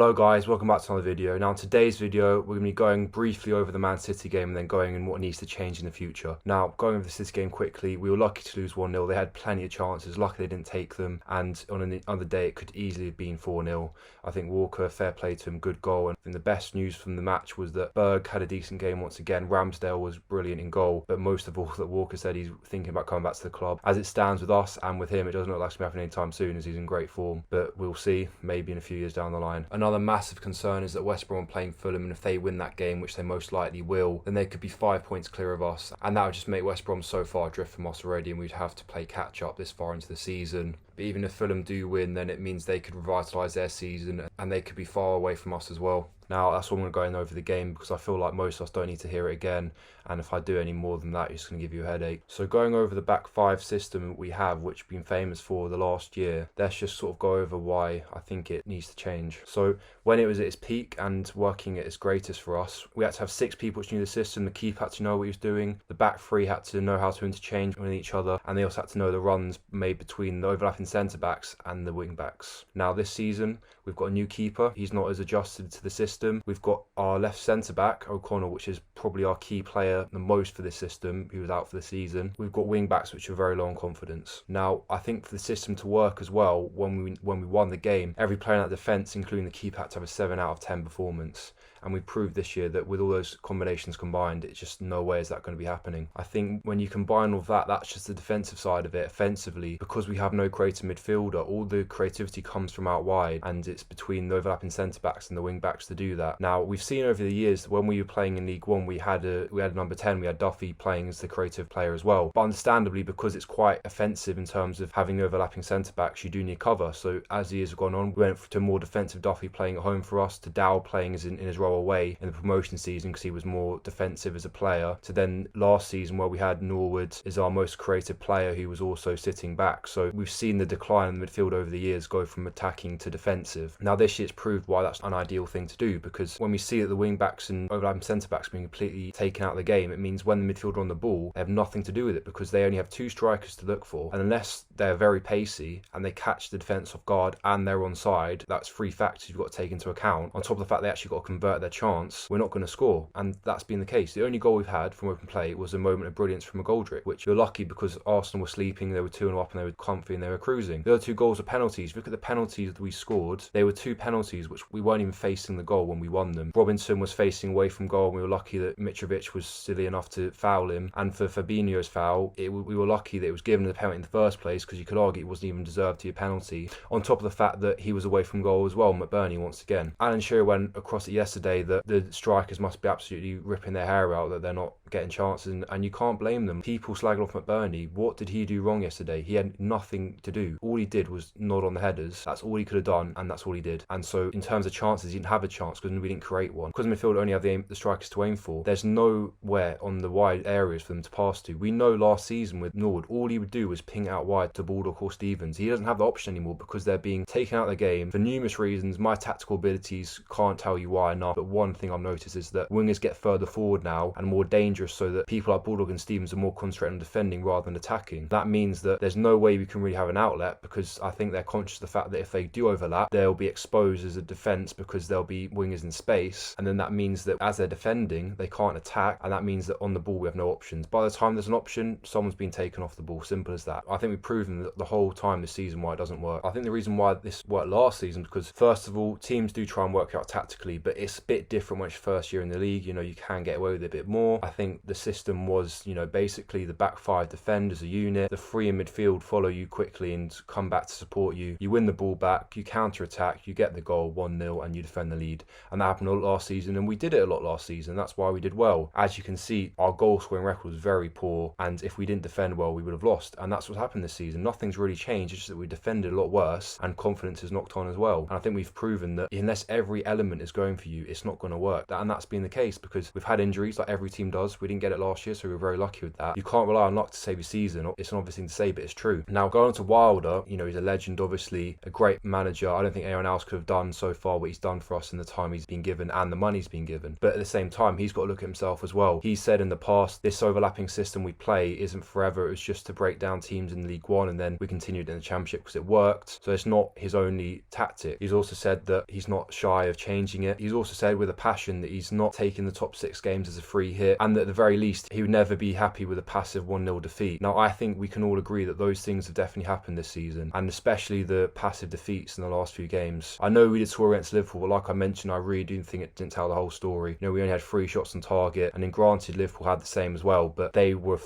Hello guys, welcome back to another video. Now in today's video, we're going to be going briefly over the Man City game and then going in what needs to change in the future. Now, going over the City game quickly, we were lucky to lose 1-0. They had plenty of chances, luckily they didn't take them, and on another day it could easily have been 4-0. I think Walker, fair play to him, good goal, and I think the best news from the match was that Berg had a decent game once again. Ramsdale was brilliant in goal, but most of all that Walker said he's thinking about coming back to the club. As it stands with us and with him, it doesn't look like it's going to be happening anytime soon as he's in great form, but we'll see, maybe in a few years down the line. Another massive concern is that West Brom are playing Fulham, and if they win that game, which they most likely will, then they could be 5 points clear of us, and that would just make West Brom so far adrift from us already, and we'd have to play catch up this far into the season. But even if Fulham do win, then it means they could revitalise their season and they could be far away from us as well. Now, that's what I'm going to go in over the game because I feel like most of us don't need to hear it again. And if I do any more than that, it's going to give you a headache. So going over the back five system we have, which we've been famous for the last year, let's just sort of go over why I think it needs to change. So when it was at its peak and working at its greatest for us, we had to have 6 people which knew the system. The keeper had to know what he was doing. The back three had to know how to interchange with each other. And they also had to know the runs made between the overlapping centre-backs and the wing-backs. Now this season, we've got a new keeper. He's not as adjusted to the system. We've got our left centre-back, O'Connor, which is probably our key player the most for this system, who was out for the season. We've got wing-backs which are very low on confidence. Now, I think for the system to work as well, when we won the game, every player in that defence, including the keeper, had to have a 7 out of 10 performance. And we proved this year that with all those combinations combined, it's just no way is that going to be happening. I think when you combine all of that, that's just the defensive side of it. Offensively, because we have no creative midfielder, all the creativity comes from out wide, and it's between the overlapping centre-backs and the wing-backs to do that. Now, we've seen over the years that when we were playing in League One, we had a number 10, we had Duffy playing as the creative player as well. But understandably, because it's quite offensive in terms of having overlapping centre-backs, you do need cover. So as the years have gone on, we went to more defensive Duffy playing at home for us, to Dow playing as in his role away in the promotion season because he was more defensive as a player, to then last season where we had Norwood as our most creative player who was also sitting back. So we've seen the decline in the midfield over the years go from attacking to defensive. Now this year's proved why that's an ideal thing to do, because when we see that the wing backs and overlapping centre backs being completely taken out of the game, it means when the midfielder are on the ball, they have nothing to do with it because they only have 2 strikers to look for, and unless they're very pacey and they catch the defence off guard and they're onside, that's 3 factors you've got to take into account. On top of the fact they actually got to convert their chance, we're not going to score, and that's been the case. The only goal we've had from open play was a moment of brilliance from McGoldrick, which you're lucky because Arsenal were sleeping, they were 2-0 up and they were comfy and they were cruising. The other 2 goals are penalties. Look at the penalties that we scored. They were 2 penalties which we weren't even facing the goal when we won them. Robinson was facing away from goal and we were lucky that Mitrovic was silly enough to foul him, and for Fabinho's foul, we were lucky that it was given the penalty in the first place because you could argue it wasn't even deserved to be a penalty, on top of the fact that he was away from goal as well, McBurney once again. Alan Shearer went across it yesterday that the strikers must be absolutely ripping their hair out that they're not getting chances, and you can't blame them. People slagging off McBurney. What did he do wrong yesterday? He had nothing to do. All he did was nod on the headers. That's all he could have done, and that's all he did. And so in terms of chances, he didn't have a chance because we didn't create one. Because the midfield only have the strikers to aim for, there's nowhere on the wide areas for them to pass to. We know last season with Norwood, all he would do was ping out wide to Baldock or Stevens. He doesn't have the option anymore because they're being taken out of the game for numerous reasons. My tactical abilities can't tell you why enough, but one thing I've noticed is that wingers get further forward now and more dangerous, so that people like Baldock and Stevens are more concentrated on defending rather than attacking. That means that there's no way we can really have an outlet, because I think they're conscious of the fact that if they do overlap, they'll be exposed as a defence because there'll be wingers in space, and then that means that as they're defending, they can't attack, and that means that on the ball we have no options. By the time there's an option, someone's been taken off the ball. Simple as that. I think we've proven that the whole time this season why it doesn't work. I think the reason why this worked last season, because first of all, teams do try and work out tactically, but it's a bit different when it's first year in the league. You know, you can get away with it a bit more. I think the system was, you know, basically the back 5 defend as a unit, the 3 in midfield follow you quickly and come back to support you. You win the ball back, you counter attack, you get the goal 1-0 and you defend the lead. And that happened a lot last season, and we did it a lot last season. That's why we did well. As you can see, our goal scoring record was very poor, and if we didn't defend well, we would have lost. And that's what's happened this season. Nothing's really changed. It's just that we defended a lot worse and confidence is knocked on as well. And I think we've proven that unless every element is going for you, it's it's not going to work. And that's been the case because we've had injuries like every team does. We didn't get it last year, so we were very lucky with that. You can't rely on luck to save your season. It's an obvious thing to say, but it's true. Now, going on to Wilder, you know, he's a legend, obviously, a great manager. I don't think anyone else could have done so far what he's done for us in the time he's been given and the money's been given. But at the same time, he's got to look at himself as well. He said in the past, this overlapping system we play isn't forever. It was just to break down teams in League One, and then we continued in the Championship because it worked. So it's not his only tactic. He's also said that he's not shy of changing it. He's also said with a passion that he's not taking the top 6 games as a free hit, and that at the very least, he would never be happy with a passive 1-0 defeat. Now, I think we can all agree that those things have definitely happened this season, and especially the passive defeats in the last few games. I know we did score against Liverpool, but like I mentioned, I really do think it didn't tell the whole story. You know, we only had 3 shots on target, and then granted, Liverpool had the same as well, but they went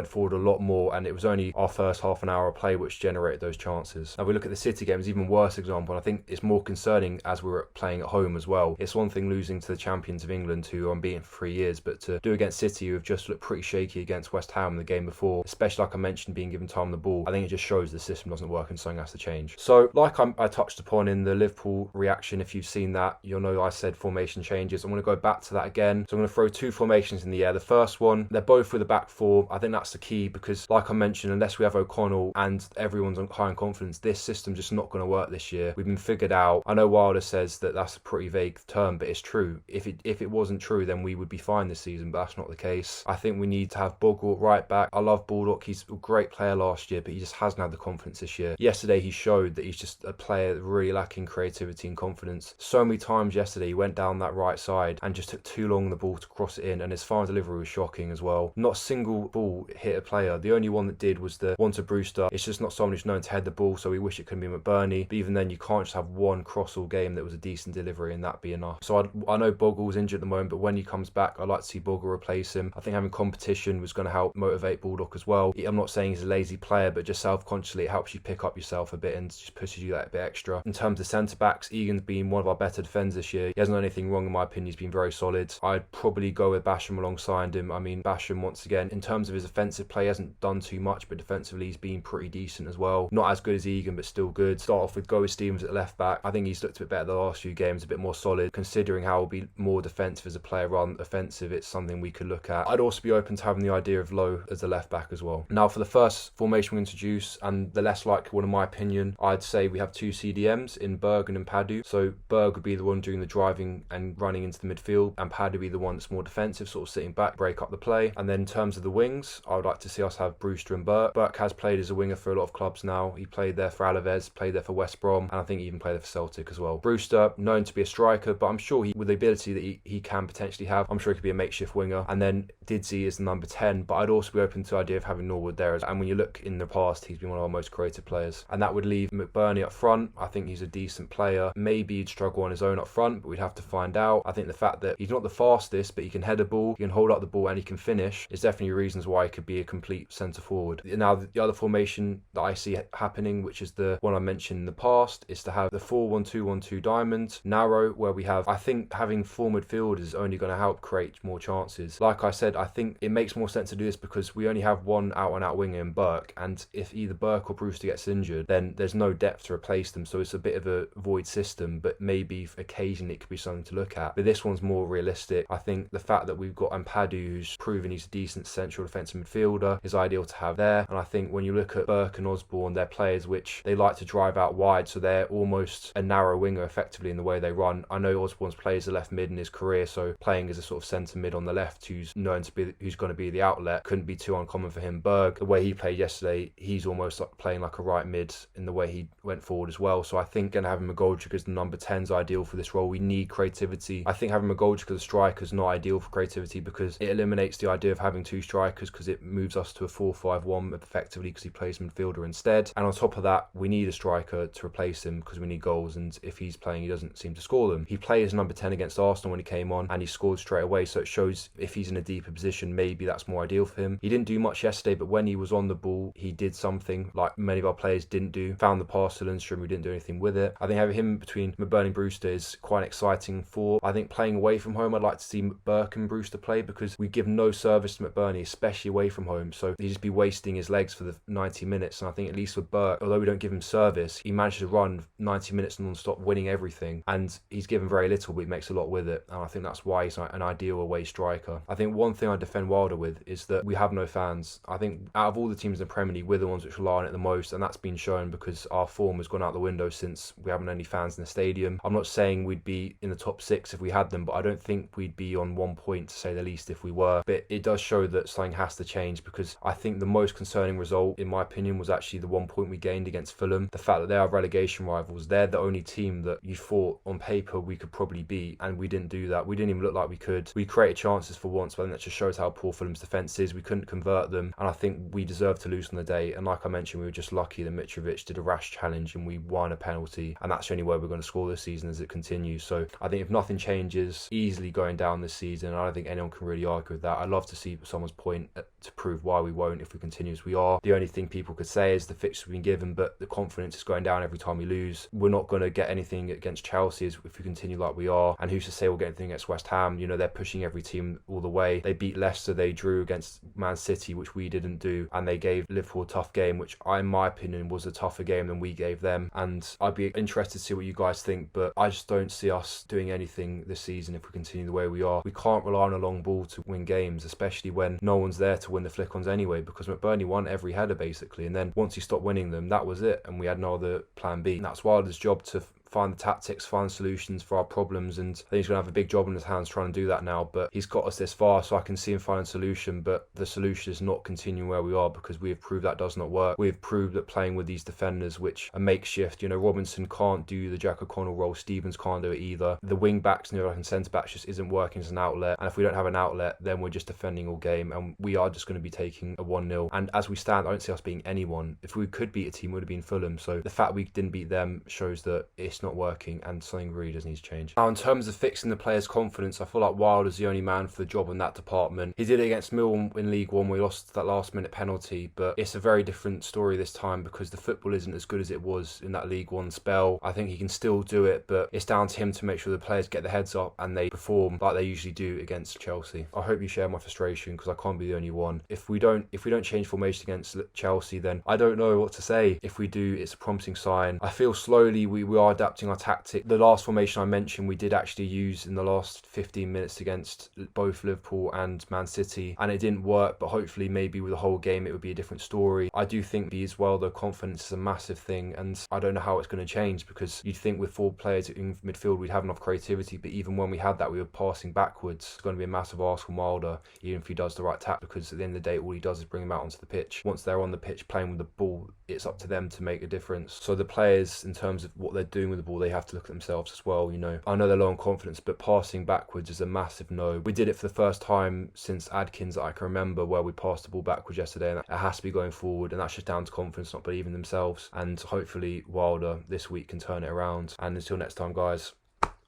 forward a lot more, and it was only our first half an hour of play which generated those chances. Now, we look at the City game, it's an even worse example, and I think it's more concerning as we were playing at home as well. It's one thing losing to the champions of England, who are unbeaten for 3 years, but to do against City, who have just looked pretty shaky against West Ham the game before, especially like I mentioned, being given time on the ball, I think it just shows the system doesn't work and something has to change. So, like I touched upon in the Liverpool reaction, if you've seen that, you'll know I said formation changes. I'm going to go back to that again. So I'm going to throw 2 formations in the air. The first one, they're both with the back 4. I think that's the key because, like I mentioned, unless we have O'Connell and everyone's high on confidence, this system's just not going to work this year. We've been figured out. I know Wilder says that that's a pretty vague term, but it's true. If it wasn't true, then we would be fine this season, but that's not the case. I think we need to have Bogle right back. I love Baldock. He's a great player last year, but he just hasn't had the confidence this year. Yesterday, he showed that he's just a player really lacking creativity and confidence. So many times yesterday, he went down that right side and just took too long the ball to cross it in, and his final delivery was shocking as well. Not a single ball hit a player. The only one that did was the one to Brewster. It's just not someone who's known to head the ball, so we wish it could be McBurney. But even then, you can't just have one cross all game that was a decent delivery and that be enough. So I know Bogle's injured at the moment, but when he comes back, I'd like to see Bogle replace him. I think having competition was going to help motivate Baldock as well. I'm not saying he's a lazy player, but just self-consciously, it helps you pick up yourself a bit and just pushes you that bit extra. In terms of centre-backs, Egan's been one of our better defenders this year. He hasn't done anything wrong in my opinion. He's been very solid. I'd probably go with Basham alongside him. I mean, Basham, once again, in terms of his offensive play, hasn't done too much, but defensively he's been pretty decent as well. Not as good as Egan, but still good. Start off with Goa Stevens at left back. I think he's looked a bit better the last few games, a bit more solid. Considering how he'll be more defensive as a player rather than offensive, it's something we could look at. I'd also be open to having the idea of Lowe as the left back as well. Now, for the first formation we introduce, and the less likely one in my opinion, I'd say we have 2 CDMs in Berg and Padu. So Berg would be the one doing the driving and running into the midfield, and Padu would be the one that's more defensive, sort of sitting back, break up the play. And then in terms of the wings, I would like to see us have Brewster and Burke. Burke has played as a winger for a lot of clubs now. He played there for Alaves, played there for West Brom, and I think he even played there for Celtic as well. Brewster, known to be a striker, but I'm sure with the ability that he can potentially have, I'm sure he could be a makeshift winger. And then Didsey is the number 10, but I'd also be open to the idea of having Norwood there. And when you look in the past, he's been one of our most creative players. And that would leave McBurney up front. I think he's a decent player. Maybe he'd struggle on his own up front, but we'd have to find out. I think the fact that he's not the fastest, but he can head a ball, he can hold up the ball, and he can finish is definitely reasons why he could be a complete centre forward. Now, the other formation that I see happening, which is the one I mentioned in the past, is to have the 4-1-2-1-2 diamond, narrow, where we have, I think having 4 midfielders is only going to help create more chances. Like I said, I think it makes more sense to do this because we only have one out-and-out winger in Burke, and if either Burke or Brewster gets injured, then there's no depth to replace them, so it's a bit of a void system, but maybe occasionally it could be something to look at. But this one's more realistic. I think the fact that we've got Ampadu, who's proven he's a decent central defensive midfielder, is ideal to have there. And I think when you look at Burke and Osborne, they're players which they like to drive out wide, so they're almost a narrow winger effectively in the way they run. I know Osborne's played as a left mid in his career, so playing as a sort of centre mid on the left who's going to be the outlet couldn't be too uncommon for him. Berg, the way he played yesterday, he's almost like playing like a right mid in the way he went forward as well. So I think going to having McGoldrick as the number 10 is ideal for this role. We need creativity. I think having McGoldrick as a striker is not ideal for creativity because it eliminates the idea of having 2 strikers because it moves us to a 4-5-1 effectively because he plays midfielder instead. And on top of that, we need a striker to replace him because we need goals, and if he's playing, he doesn't seem to score them. He played as number 10 against Arsenal when he came on and he scored straight away, so it shows if he's in a deeper position, maybe that's more ideal for him. He didn't do much yesterday, but when he was on the ball, he did something like many of our players didn't do. Found the pass to Lundstrom, who didn't do anything with it. I think having him between McBurney and Brewster is quite exciting for, I think, playing away from home. I'd like to see Burke and Brewster play because we give no service to McBurney, especially away from home, so he'd just be wasting his legs for the 90 minutes. And I think at least with Burke, although we don't give him service, he managed to run 90 minutes non-stop, winning everything, and he's given very little, but he makes a lot with it, and I think that's why he's an ideal away striker. I think one thing I defend Wilder with is that we have no fans. I think out of all the teams in the Premier League, we're the ones which rely on it the most, and that's been shown because our form has gone out the window since we haven't any fans in the stadium. I'm not saying we'd be in the top 6 if we had them, but I don't think we'd be on 1 point, to say the least, if we were. But it does show that something has to change, because I think the most concerning result, in my opinion, was actually the 1 point we gained against Fulham. The fact that they are relegation rivals, they're the only team that you thought on paper we could probably beat, and we didn't do that. We didn't even look like we could. We created chances for once, but I think that just shows how poor Fulham's defence is. We couldn't convert them, and I think we deserved to lose on the day. And like I mentioned, we were just lucky that Mitrovic did a rash challenge and we won a penalty, and that's the only way we're going to score this season as it continues. So I think if nothing changes, easily going down this season, I don't think anyone can really argue with that. I'd love to see someone's point to prove why we won't if we continue as we are. The only thing people could say is the fixtures we've been given, but the confidence is going down every time we lose. We're not going to get anything against Chelsea if we continue like we are, and who's to say we'll get anything against West Ham? You know, they're pushing every team all the way. They beat Leicester, they drew against Man City, which we didn't do, and they gave Liverpool a tough game, which in my opinion was a tougher game than we gave them. And I'd be interested to see what you guys think, but I just don't see us doing anything this season if we continue the way we are. We can't rely on a long ball to win games, especially when no one's there to win the flick-ons anyway, because McBurney won every header basically, and then once he stopped winning them, that was it, and we had no other plan B. And that's Wilder's job to find the tactics, find solutions for our problems, and I think he's going to have a big job in his hands trying to do that now. But he's got us this far, so I can see him finding a solution, but the solution is not continuing where we are, because we have proved that does not work. We have proved that playing with these defenders, which are makeshift, you know, Robinson can't do the Jack O'Connell role, Stevens can't do it either. The wing backs, and centre backs just isn't working as an outlet, and if we don't have an outlet, then we're just defending all game, and we are just going to be taking a 1-0. And as we stand, I don't see us beating anyone. If we could beat a team, it would have been Fulham. So the fact we didn't beat them shows that it's not working, and something really does need to change. Now, in terms of fixing the players' confidence, I feel like Wilder's the only man for the job in that department. He did it against Millwall in League One, where he lost that last-minute penalty, but it's a very different story this time because the football isn't as good as it was in that League One spell. I think he can still do it, but it's down to him to make sure the players get their heads up and they perform like they usually do against Chelsea. I hope you share my frustration, because I can't be the only one. If we don't change formation against Chelsea, then I don't know what to say. If we do, it's a promising sign. I feel slowly we are adapting our tactic. The last formation I mentioned we did actually use in the last 15 minutes against both Liverpool and Man City, and it didn't work, but hopefully maybe with the whole game it would be a different story. I do think as well, though, confidence is a massive thing, and I don't know how it's going to change, because you'd think with 4 players in midfield we'd have enough creativity, but even when we had that, we were passing backwards. It's going to be a massive ask from Wilder, even if he does the right tactic, because at the end of the day all he does is bring them out onto the pitch. Once they're on the pitch playing with the ball, it's up to them to make a difference. So the players, in terms of what they're doing with the ball, they have to look at themselves as well. You know, I know they're low on confidence, but passing backwards is a massive no. We did it for the first time since Adkins that I can remember, where we passed the ball backwards yesterday, and it has to be going forward, and that's just down to confidence, not believing themselves. And hopefully Wilder this week can turn it around. And until next time, guys,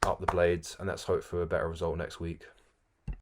up the blades, and let's hope for a better result next week.